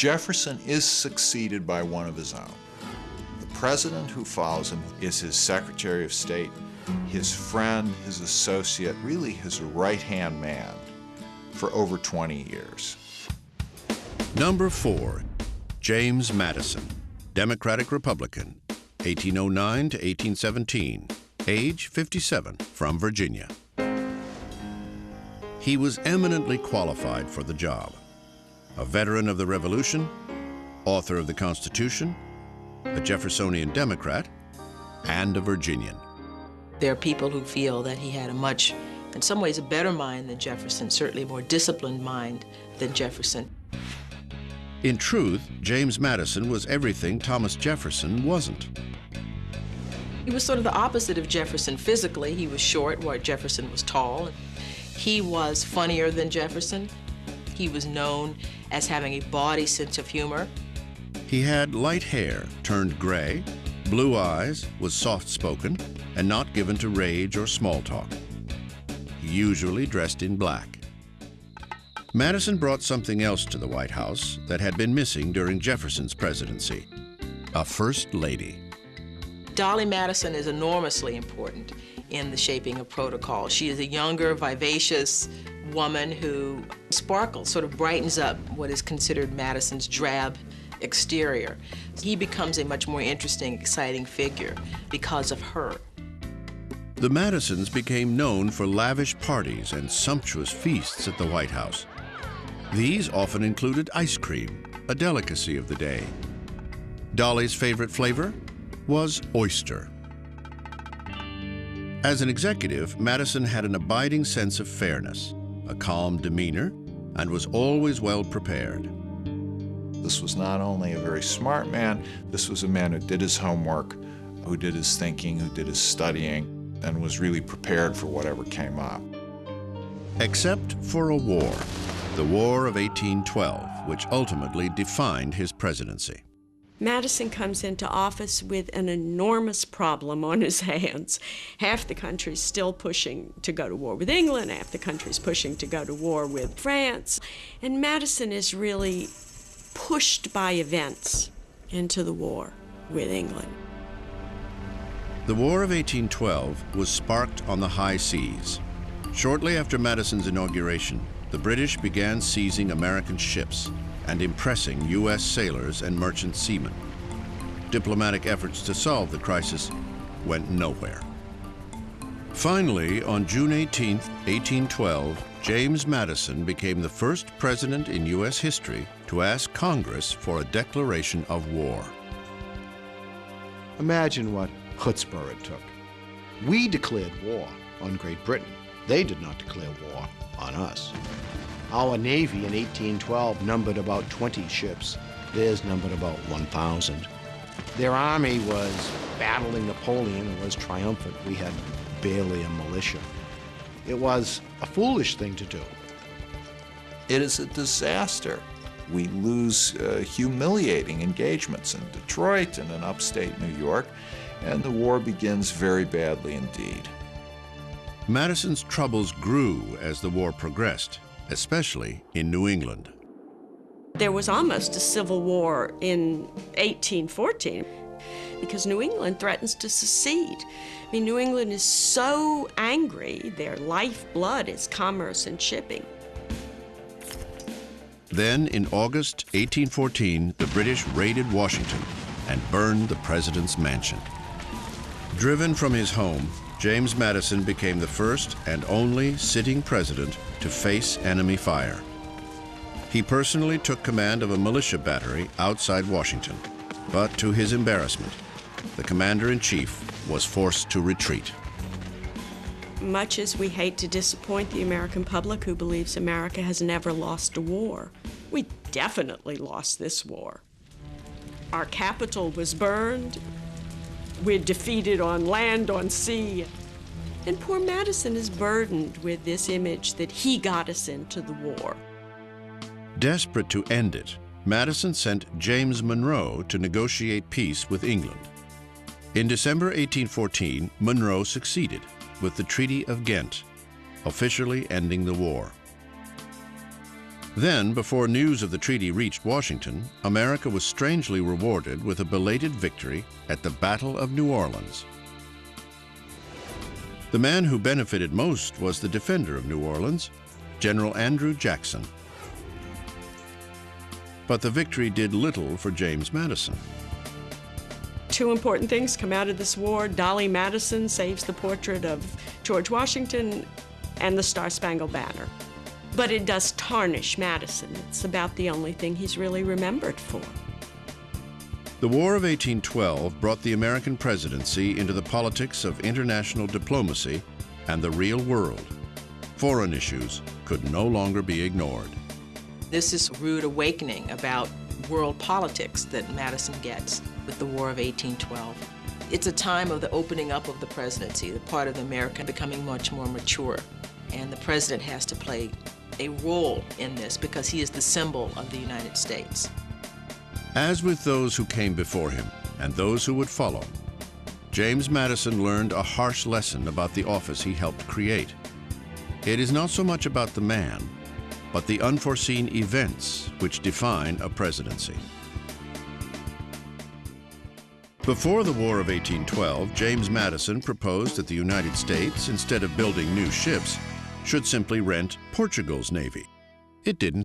Jefferson is succeeded by one of his own. The president who follows him is his Secretary of State, his friend, his associate, really his right-hand man for over 20 years. Number 4, James Madison, Democratic-Republican, 1809 to 1817, age 57, from Virginia. He was eminently qualified for the job. A veteran of the Revolution, author of the Constitution, a Jeffersonian Democrat, and a Virginian. There are people who feel that he had a much, in some ways, a better mind than Jefferson, certainly a more disciplined mind than Jefferson. In truth, James Madison was everything Thomas Jefferson wasn't. He was sort of the opposite of Jefferson physically. He was short, while Jefferson was tall. He was funnier than Jefferson. He was known as having a bawdy sense of humor. He had light hair turned gray, blue eyes, was soft-spoken, and not given to rage or small talk. He usually dressed in black. Madison brought something else to the White House that had been missing during Jefferson's presidency: a first lady. Dolley Madison is enormously important in the shaping of protocol. She is a younger, vivacious woman who sparkles, sort of brightens up what is considered Madison's drab exterior. He becomes a much more interesting, exciting figure because of her. The Madisons became known for lavish parties and sumptuous feasts at the White House. These often included ice cream, a delicacy of the day. Dolley's favorite flavor was oyster. As an executive, Madison had an abiding sense of fairness, a calm demeanor, and was always well prepared. This was not only a very smart man, this was a man who did his homework, who did his thinking, who did his studying, and was really prepared for whatever came up. Except for a war, the War of 1812, which ultimately defined his presidency. Madison comes into office with an enormous problem on his hands. Half the country's still pushing to go to war with England, half the country's pushing to go to war with France. And Madison is really pushed by events into the war with England. The War of 1812 was sparked on the high seas. Shortly after Madison's inauguration, the British began seizing American ships and impressing U.S. sailors and merchant seamen. Diplomatic efforts to solve the crisis went nowhere. Finally, on June 18, 1812, James Madison became the first president in U.S. history to ask Congress for a declaration of war. Imagine what chutzpah it took. We declared war on Great Britain. They did not declare war on us. Our Navy in 1812 numbered about 20 ships. Theirs numbered about 1,000. Their army was battling Napoleon and was triumphant. We had barely a militia. It was a foolish thing to do. It is a disaster. We lose humiliating engagements in Detroit and in upstate New York, and the war begins very badly indeed. Madison's troubles grew as the war progressed, especially in New England. There was almost a civil war in 1814 because New England threatens to secede. I mean, New England is so angry, their lifeblood is commerce and shipping. Then, in August 1814, the British raided Washington and burned the president's mansion. Driven from his home, James Madison became the first and only sitting president to face enemy fire. He personally took command of a militia battery outside Washington, but to his embarrassment, the commander-in-chief was forced to retreat. Much as we hate to disappoint the American public who believes America has never lost a war, we definitely lost this war. Our capital was burned. We're defeated on land, on sea. And poor Madison is burdened with this image that he got us into the war. Desperate to end it, Madison sent James Monroe to negotiate peace with England. In December 1814, Monroe succeeded with the Treaty of Ghent, officially ending the war. Then, before news of the treaty reached Washington, America was strangely rewarded with a belated victory at the Battle of New Orleans. The man who benefited most was the defender of New Orleans, General Andrew Jackson. But the victory did little for James Madison. Two important things come out of this war. Dolly Madison saves the portrait of George Washington and the Star-Spangled Banner. But it does tarnish Madison. It's about the only thing he's really remembered for. The War of 1812 brought the American presidency into the politics of international diplomacy and the real world. Foreign issues could no longer be ignored. This is a rude awakening about world politics that Madison gets with the War of 1812. It's a time of the opening up of the presidency, the part of America becoming much more mature. And the president has to play a role in this because he is the symbol of the United States. As with those who came before him and those who would follow, James Madison learned a harsh lesson about the office he helped create. It is not so much about the man, but the unforeseen events which define a presidency. Before the War of 1812, James Madison proposed that the United States, instead of building new ships, should simply rent Portugal's navy. It didn't